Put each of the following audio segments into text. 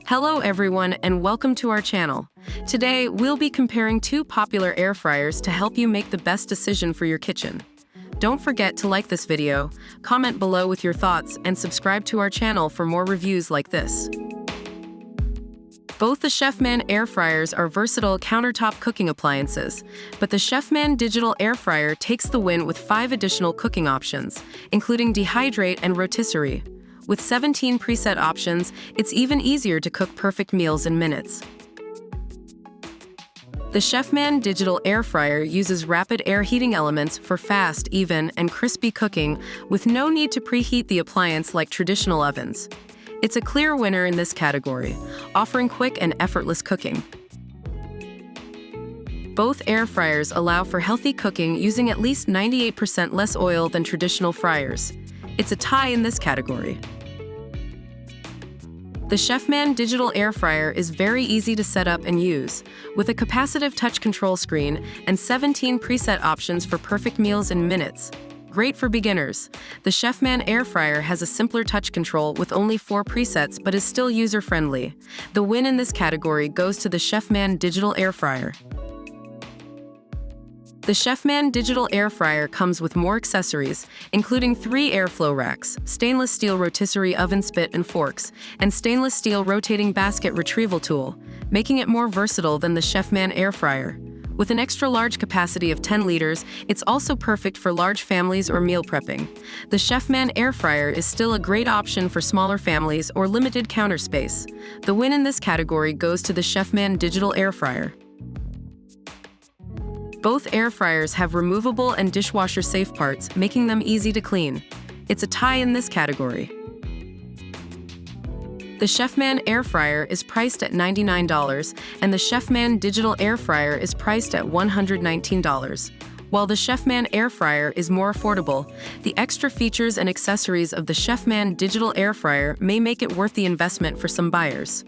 Hello everyone and welcome to our channel. Today, we'll be comparing two popular air fryers to help you make the best decision for your kitchen. Don't forget to like this video, comment below with your thoughts, and subscribe to our channel for more reviews like this. Both the Chefman air fryers are versatile countertop cooking appliances, but the Chefman digital air fryer takes the win with 5 additional cooking options, including dehydrate and rotisserie. With 17 preset options, it's even easier to cook perfect meals in minutes. The Chefman digital air fryer uses rapid air heating elements for fast, even, and crispy cooking with no need to preheat the appliance like traditional ovens. It's a clear winner in this category, offering quick and effortless cooking. Both air fryers allow for healthy cooking using at least 98% less oil than traditional fryers. It's a tie in this category. The Chefman digital air fryer is very easy to set up and use, with a capacitive touch control screen and 17 preset options for perfect meals in minutes. Great for beginners. The Chefman air fryer has a simpler touch control with only 4 presets but is still user-friendly. The win in this category goes to the Chefman digital air fryer. The Chefman digital air fryer comes with more accessories, including 3 airflow racks, stainless steel rotisserie oven spit and forks, and stainless steel rotating basket retrieval tool, making it more versatile than the Chefman air fryer. With an extra large capacity of 10 liters, it's also perfect for large families or meal prepping. The Chefman air fryer is still a great option for smaller families or limited counter space. The win in this category goes to the Chefman digital air fryer. Both air fryers have removable and dishwasher-safe parts, making them easy to clean. It's a tie in this category. The Chefman air fryer is priced at $99, and the Chefman digital air fryer is priced at $119. While the Chefman air fryer is more affordable, the extra features and accessories of the Chefman digital air fryer may make it worth the investment for some buyers.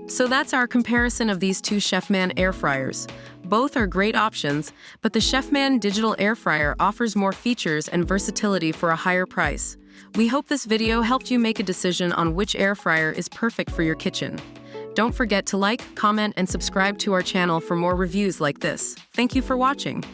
So that's our comparison of these two Chefman air fryers. Both are great options, but the Chefman digital air fryer offers more features and versatility for a higher price. We hope this video helped you make a decision on which air fryer is perfect for your kitchen. Don't forget to like, comment, and subscribe to our channel for more reviews like this. Thank you for watching.